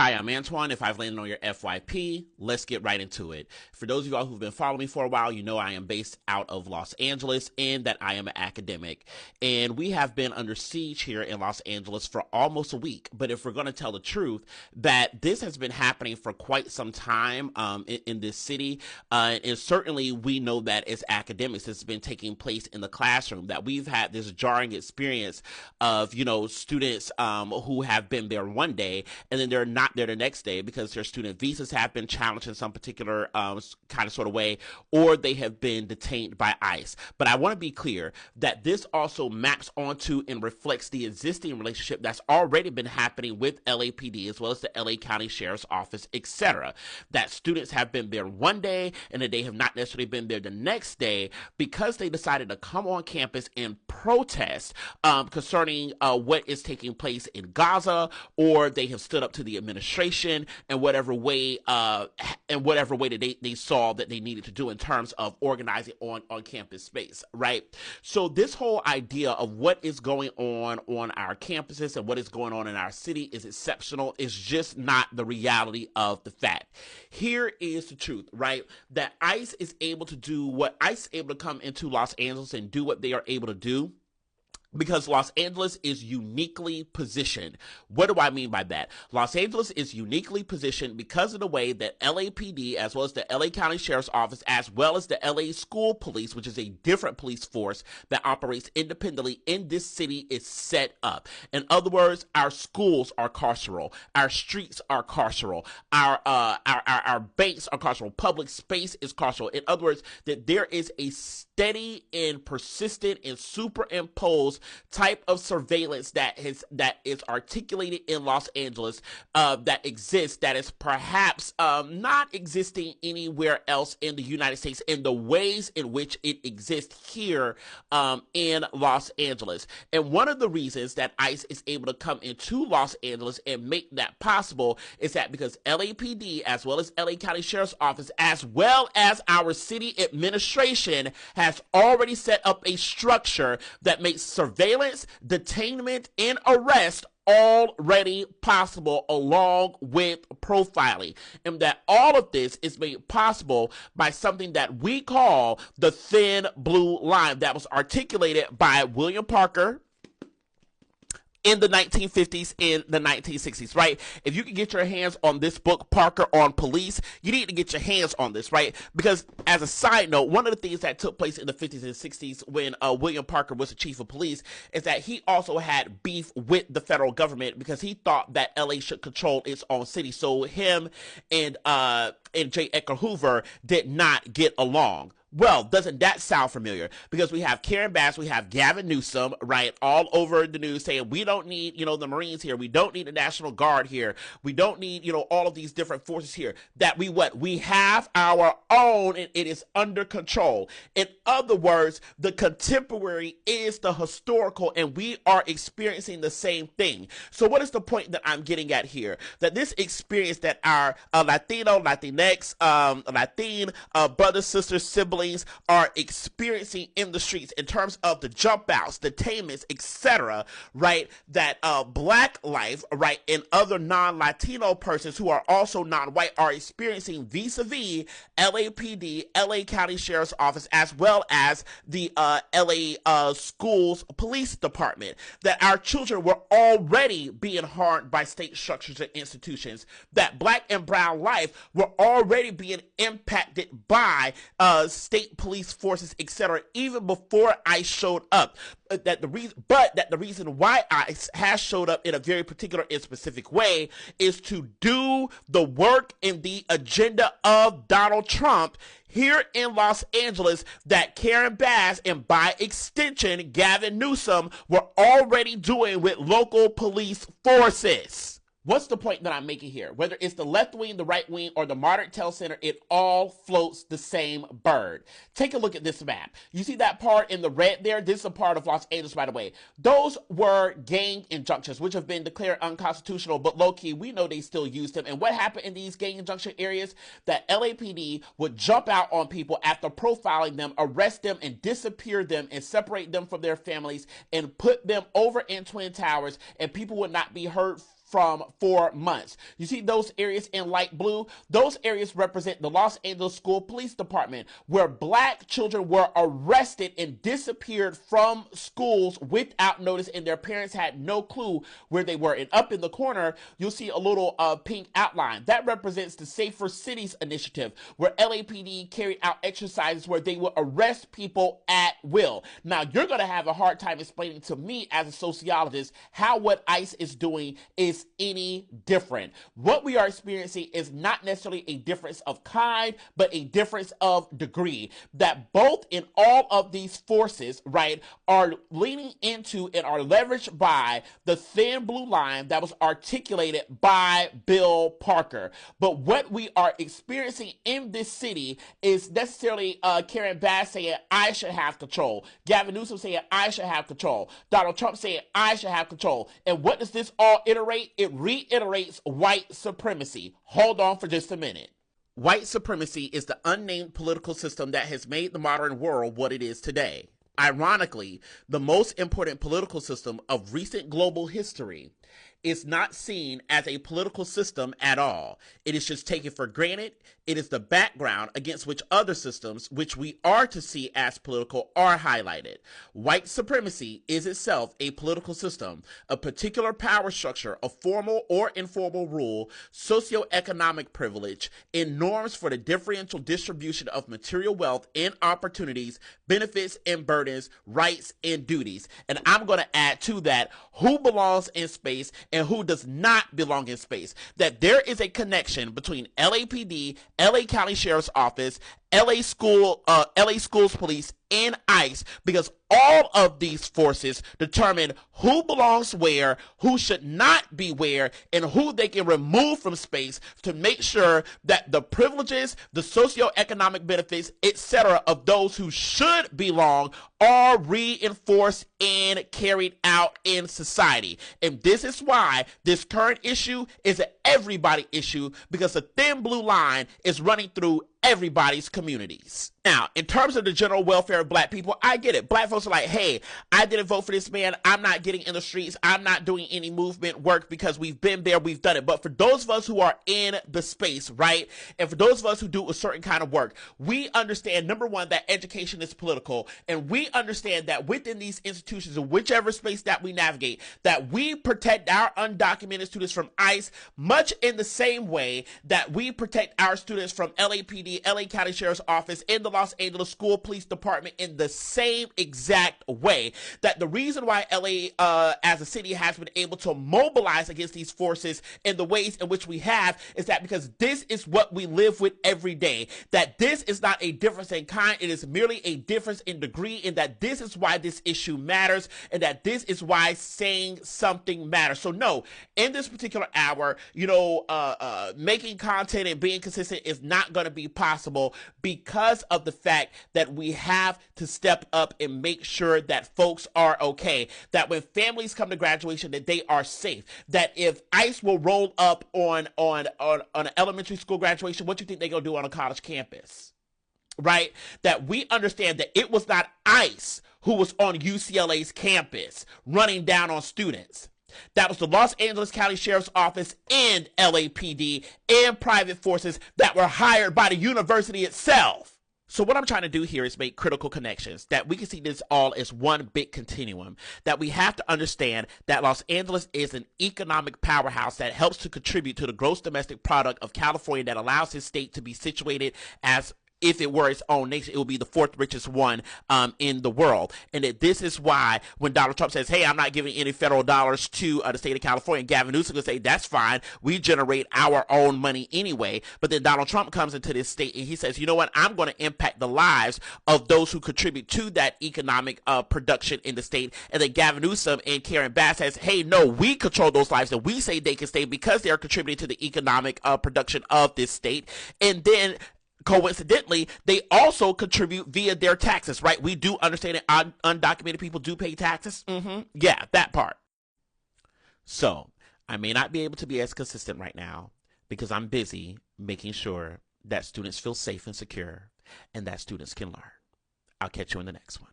Hi, I'm Antoine. If I've landed on your FYP, let's get right into it. For those of y'all who've been following me for a while, you know I am based out of Los Angeles and that I am an academic. And we have been under siege here in Los Angeles for almost a week. But if we're going to tell the truth, that this has been happening for quite some time in this city. And certainly we know that as academics, it's been taking place in the classroom, that we've had this jarring experience of, students who have been there one day and then they're not there the next day because their student visas have been challenged in some particular kind of sort of way, or they have been detained by ICE. But I want to be clear that this also maps onto and reflects the existing relationship that's already been happening with LAPD as well as the LA County Sheriff's Office, etc. That students have been there one day and that they have not necessarily been there the next day because they decided to come on campus and protest concerning what is taking place in Gaza, or they have stood up to the administration in whatever way that they saw that they needed to do in terms of organizing on campus space, right? So this whole idea of what is going on our campuses and what is going on in our city is exceptional. It's just not the reality of the fact. Here is the truth, right? That ICE is able to do what ICE is able to come into Los Angeles and do what they are able to do because Los Angeles is uniquely positioned. What do I mean by that? Los Angeles is uniquely positioned because of the way that LAPD, as well as the LA County Sheriff's Office, as well as the LA School Police, which is a different police force that operates independently in this city, is set up. In other words, our schools are carceral. Our streets are carceral. Our banks are carceral. Public space is carceral. In other words, that there is a steady and persistent and superimposed type of surveillance that is articulated in Los Angeles that exists, that is perhaps not existing anywhere else in the United States in the ways in which it exists here in Los Angeles. And one of the reasons that ICE is able to come into Los Angeles and make that possible is that because LAPD, as well as LA County Sheriff's Office, as well as our city administration, has already set up a structure that makes surveillance, detainment, and arrest already possible along with profiling. And that all of this is made possible by something that we call the thin blue line that was articulated by William Parker in the 1950s, in the 1960s, right? If you can get your hands on this book, Parker on Police, you need to get your hands on this, right? Because as a side note, one of the things that took place in the 50s and 60s when William Parker was the chief of police is that he also had beef with the federal government because he thought that LA should control its own city. So him and J. Edgar Hoover did not get along. Well, doesn't that sound familiar? Because we have Karen Bass, we have Gavin Newsom, right, all over the news saying we don't need, the Marines here. We don't need the National Guard here. We don't need, all of these different forces here. That we have our own and it is under control. In other words, the contemporary is the historical and we are experiencing the same thing. So what is the point that I'm getting at here? That this experience that our Latino, Latinx, Latin brothers, sisters, siblings, are experiencing in the streets in terms of the jump outs, detainments, etc., right? That black life, right, and other non-Latino persons who are also non-white are experiencing vis-a-vis LAPD, LA County Sheriff's Office, as well as the LA Schools Police Department. That our children were already being harmed by state structures and institutions. That black and brown life were already being impacted by state police forces, etc., even before ICE showed up. That the reason why ICE has showed up in a very particular and specific way is to do the work in the agenda of Donald Trump here in Los Angeles that Karen Bass and by extension Gavin Newsom were already doing with local police forces. What's the point that I'm making here? Whether it's the left wing, the right wing, or the modern tail center, it all floats the same bird. Take a look at this map. You see that part in the red there? This is a part of Los Angeles, by the way. Those were gang injunctions, which have been declared unconstitutional, but low-key, we know they still use them. And what happened in these gang injunction areas? That LAPD would jump out on people after profiling them, arrest them, and disappear them, and separate them from their families, and put them over in Twin Towers, and people would not be heard from 4 months. You see those areas in light blue? Those areas represent the Los Angeles School Police Department, where black children were arrested and disappeared from schools without notice, and their parents had no clue where they were. And up in the corner, you'll see a little pink outline. That represents the Safer Cities Initiative, where LAPD carried out exercises where they would arrest people at will. Now, you're going to have a hard time explaining to me as a sociologist how what ICE is doing is any different. What we are experiencing is not necessarily a difference of kind, but a difference of degree. That both in all of these forces, right, are leaning into and are leveraged by the thin blue line that was articulated by Bill Parker. But what we are experiencing in this city is necessarily Karen Bass saying, I should have control. Gavin Newsom saying, I should have control. Donald Trump saying, I should have control. And what does this all iterate? It reiterates white supremacy. Hold on for just a minute. White supremacy is the unnamed political system that has made the modern world what it is today. Ironically, the most important political system of recent global history is not seen as a political system at all. It is just taken for granted. It is the background against which other systems, which we are to see as political, are highlighted. White supremacy is itself a political system, a particular power structure of formal or informal rule, socioeconomic privilege, and norms for the differential distribution of material wealth and opportunities, benefits and burdens, rights and duties. And I'm going to add to that who belongs in space and who does not belong in space. That there is a connection between LAPD, LA County Sheriff's Office, LA Schools Police, and ICE, because all of these forces determine who belongs where, who should not be where, and who they can remove from space to make sure that the privileges, the socioeconomic benefits, etc. of those who should belong are reinforced and carried out in society. And this is why this current issue is an everybody issue, because the thin blue line is running through everybody's communities. Now, in terms of the general welfare of black people, I get it. Black folks are like, hey, I didn't vote for this man. I'm not getting in the streets. I'm not doing any movement work because we've been there. We've done it. But for those of us who are in the space, right, and for those of us who do a certain kind of work, we understand, number one, that education is political. And we understand that within these institutions, in whichever space that we navigate, that we protect our undocumented students from ICE much in the same way that we protect our students from LAPD, LA County Sheriff's Office, and the Los Angeles School Police Department in the same exact way. That the reason why LA as a city has been able to mobilize against these forces in the ways in which we have is that because this is what we live with every day. That this is not a difference in kind, it is merely a difference in degree, and that this is why this issue matters, and that this is why saying something matters. So no, in this particular hour, making content and being consistent is not going to be possible because of the fact that we have to step up and make sure that folks are okay, that when families come to graduation that they are safe, that if ICE will roll up on an elementary school graduation, what do you think they're going to do on a college campus? Right? That we understand that it was not ICE who was on UCLA's campus running down on students. That was the Los Angeles County Sheriff's Office and LAPD and private forces that were hired by the university itself. So what I'm trying to do here is make critical connections, that we can see this all as one big continuum, that we have to understand that Los Angeles is an economic powerhouse that helps to contribute to the gross domestic product of California, that allows this state to be situated as if it were its own nation, it would be the fourth richest one in the world. And that this is why when Donald Trump says, hey, I'm not giving any federal dollars to the state of California, Gavin Newsom will say, that's fine. We generate our own money anyway. But then Donald Trump comes into this state and he says, you know what? I'm going to impact the lives of those who contribute to that economic production in the state. And then Gavin Newsom and Karen Bass says, hey, no, we control those lives and we say they can stay because they're contributing to the economic production of this state. And then coincidentally, they also contribute via their taxes, right? We do understand that undocumented people do pay taxes. Yeah, that part. So I may not be able to be as consistent right now because I'm busy making sure that students feel safe and secure and that students can learn. I'll catch you in the next one.